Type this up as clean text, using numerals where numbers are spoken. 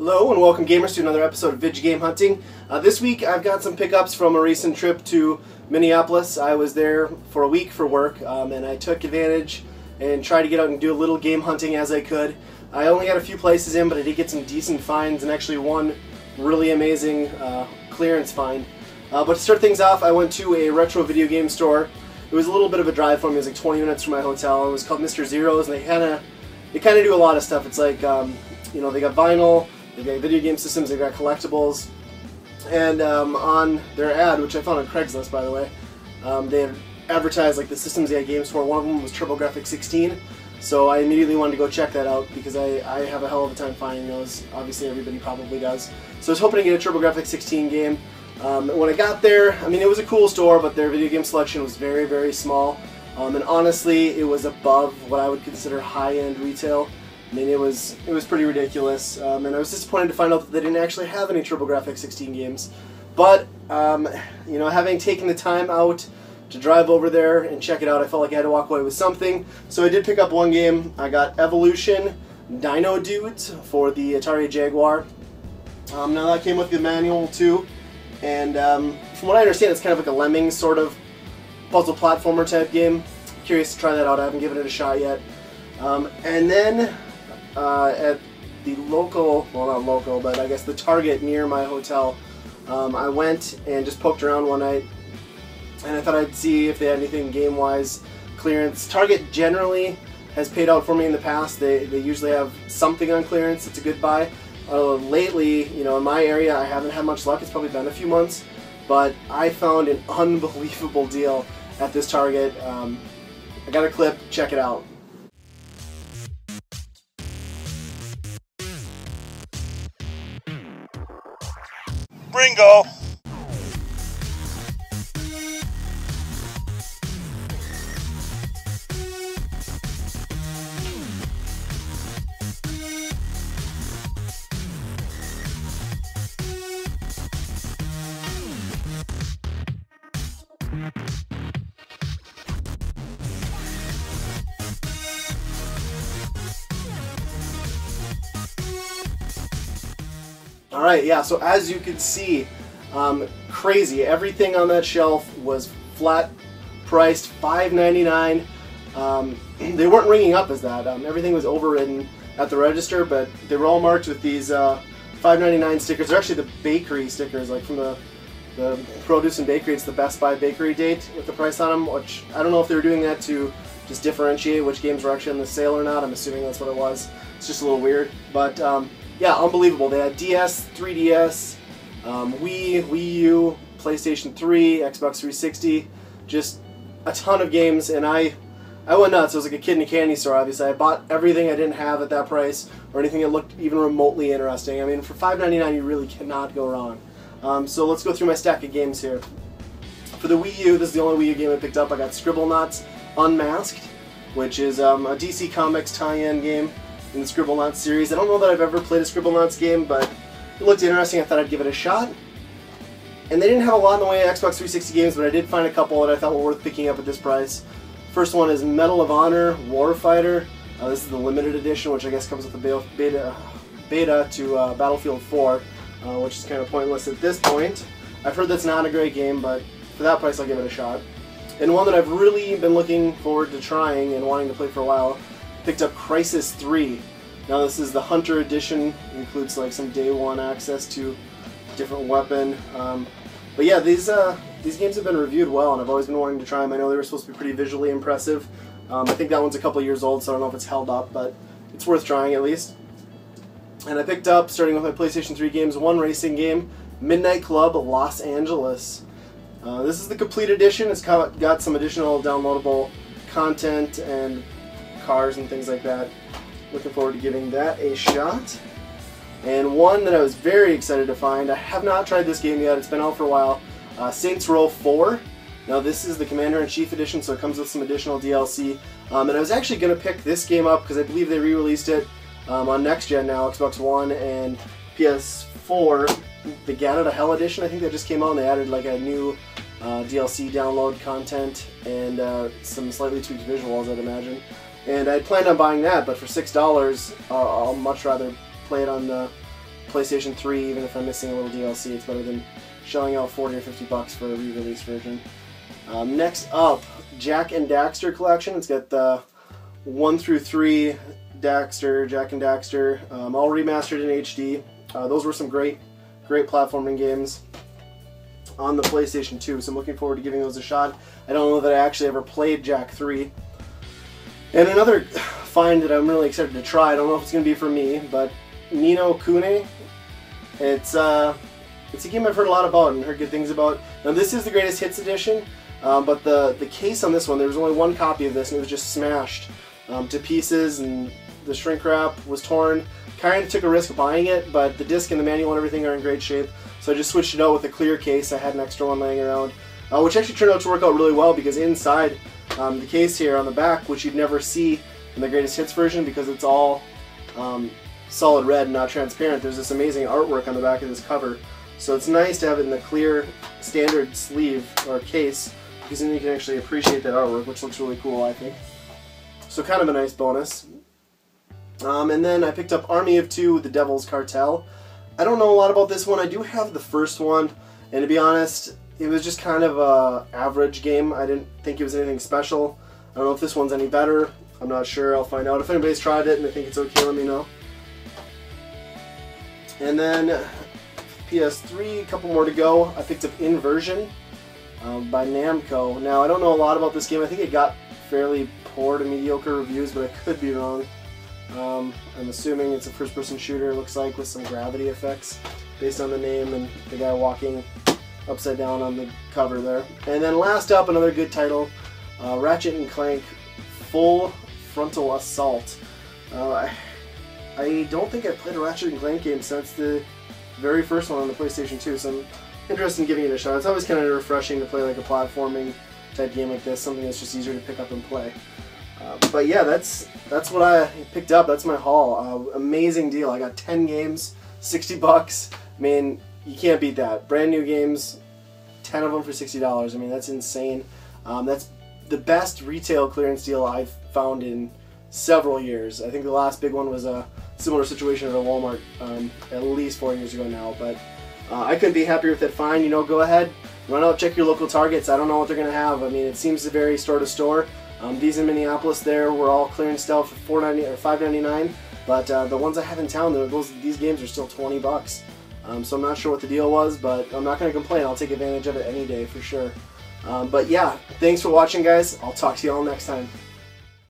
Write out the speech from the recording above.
Hello and welcome gamers to another episode of Vidja Game Hunting. This week I've got some pickups from a recent trip to Minneapolis. I was there for a week for work and I took advantage and tried to get out and do a little game hunting as I could. I only got a few places in, but I did get some decent finds and actually one really amazing clearance find. But to start things off, I went to a retro video game store. It was a little bit of a drive for me. It was like 20 minutes from my hotel. It was called Mr. Zero's, and they kind of do a lot of stuff. It's like you know, they got vinyl, they got video game systems, they got collectibles, and on their ad, which I found on Craigslist by the way, they had advertised like the systems they had games for. One of them was TurboGrafx 16, so I immediately wanted to go check that out because I have a hell of a time finding those. Obviously everybody probably does. So I was hoping to get a TurboGrafx 16 game. When I got there, I mean, it was a cool store, but their video game selection was very, very small. And honestly, it was above what I would consider high-end retail. I mean, it was pretty ridiculous, and I was disappointed to find out that they didn't actually have any TurboGrafx 16 games. But, you know, having taken the time out to drive over there and check it out, I felt like I had to walk away with something. So I did pick up one game. I got Evolution Dino Dudes for the Atari Jaguar. Now that came with the manual too. And from what I understand, it's kind of like a Lemmings sort of puzzle platformer type game. Curious to try that out. I haven't given it a shot yet. And then at the local, well not local, but I guess the Target near my hotel, I went and just poked around one night, and I thought I'd see if they had anything game-wise clearance. Target generally has paid out for me in the past. They usually have something on clearance. It's a good buy. Lately, you know, in my area, I haven't had much luck. It's probably been a few months, but I found an unbelievable deal at this Target. I got a clip. Check it out. Bringo! Alright, yeah, so as you can see, crazy. Everything on that shelf was flat priced, $5.99. They weren't ringing up as that. Everything was overridden at the register, but they were all marked with these $5.99 stickers. They're actually the bakery stickers, like from the produce and bakery. It's the Best Buy bakery date with the price on them, which I don't know if they were doing that to just differentiate which games were actually on the sale or not. I'm assuming that's what it was. It's just a little weird, but yeah, unbelievable. They had DS, 3DS, Wii U, PlayStation 3, Xbox 360, just a ton of games, and I went nuts. I was like a kid in a candy store, obviously. I bought everything I didn't have at that price, or anything that looked even remotely interesting. I mean, for $5.99 you really cannot go wrong. So let's go through my stack of games here. For the Wii U, this is the only Wii U game I picked up. I got Scribblenauts Unmasked, which is a DC Comics tie-in game in the Scribblenauts series. I don't know that I've ever played a Scribblenauts game, but it looked interesting. I thought I'd give it a shot. And they didn't have a lot in the way of Xbox 360 games, but I did find a couple that I thought were worth picking up at this price. First one is Medal of Honor Warfighter. This is the limited edition, which I guess comes with the beta to Battlefield 4, which is kind of pointless at this point. I've heard that's not a great game, but for that price I'll give it a shot. And one that I've really been looking forward to trying and wanting to play for a while, picked up Crysis 3. Now this is the Hunter Edition. It includes like some day one access to different weapon. But yeah, these games have been reviewed well, and I've always been wanting to try them. I know they were supposed to be pretty visually impressive. I think that one's a couple years old, so I don't know if it's held up, but it's worth trying at least. And I picked up, starting with my PlayStation 3 games, one racing game, Midnight Club Los Angeles. This is the complete edition. It's got some additional downloadable content and cars and things like that. Looking forward to giving that a shot. And one that I was very excited to find, I have not tried this game yet, it's been out for a while, Saints Row 4. Now this is the Commander-in-Chief edition, so it comes with some additional DLC. And I was actually going to pick this game up because I believe they re-released it on Next Gen now, Xbox One and PS4. The Gat Out of Hell edition, I think that just came out, and they added like a new DLC download content and some slightly tweaked visuals, I'd imagine. And I planned on buying that, but for $6, I'll much rather play it on the PlayStation 3, even if I'm missing a little DLC. It's better than shelling out 40 or 50 bucks for a re-release version. Next up, Jak Daxter Collection. It's got the 1 through 3 Jak and Daxter, all remastered in HD. Those were some great platforming games on the PlayStation 2, so I'm looking forward to giving those a shot. I don't know that I actually ever played Jak 3. And another find that I'm really excited to try, I don't know if it's going to be for me, but Ni no Kuni. It's a game I've heard a lot about and heard good things about. Now this is the Greatest Hits edition, but the case on this one, there was only one copy of this and it was just smashed to pieces, and the shrink wrap was torn. Kind of took a risk buying it, but the disc and the manual and everything are in great shape, so I just switched it out with a clear case. I had an extra one laying around, which actually turned out to work out really well, because inside the case here on the back, which you'd never see in the Greatest Hits version because it's all solid red and not transparent, there's this amazing artwork on the back of this cover. So it's nice to have it in the clear standard sleeve or case, because then you can actually appreciate that artwork, which looks really cool, I think. So kind of a nice bonus. And then I picked up Army of Two, The Devil's Cartel. I don't know a lot about this one. I do have the first one, and to be honest, it was just kind of a average game. I didn't think it was anything special. I don't know if this one's any better. I'm not sure. I'll find out. If anybody's tried it and they think it's okay, let me know. And then PS3, a couple more to go. I picked up Inversion by Namco. Now, I don't know a lot about this game. I think it got fairly poor to mediocre reviews, but I could be wrong. I'm assuming it's a first-person shooter, it looks like, with some gravity effects based on the name and the guy walking upside down on the cover there. And then last up, another good title, Ratchet & Clank Full Frontal Assault. I don't think I've played a Ratchet & Clank game since the very first one on the PlayStation 2, so I'm interested in giving it a shot. It's always kind of refreshing to play like a platforming type game like this, something that's just easier to pick up and play. But yeah, that's what I picked up. That's my haul. Amazing deal. I got 10 games, 60 bucks. I mean, you can't beat that. Brand new games, 10 of them for $60. I mean, that's insane. That's the best retail clearance deal I've found in several years. I think the last big one was a similar situation at a Walmart at least 4 years ago now. But I couldn't be happier with that find. You know, go ahead, run out, check your local Targets. I don't know what they're going to have. I mean, it seems to vary store to store. These in Minneapolis there were all clearance style for $4.90 or $5.99, but the ones I have in town, these games are still 20 bucks. So I'm not sure what the deal was, but I'm not going to complain. I'll take advantage of it any day for sure. But yeah, thanks for watching, guys. I'll talk to you all next time.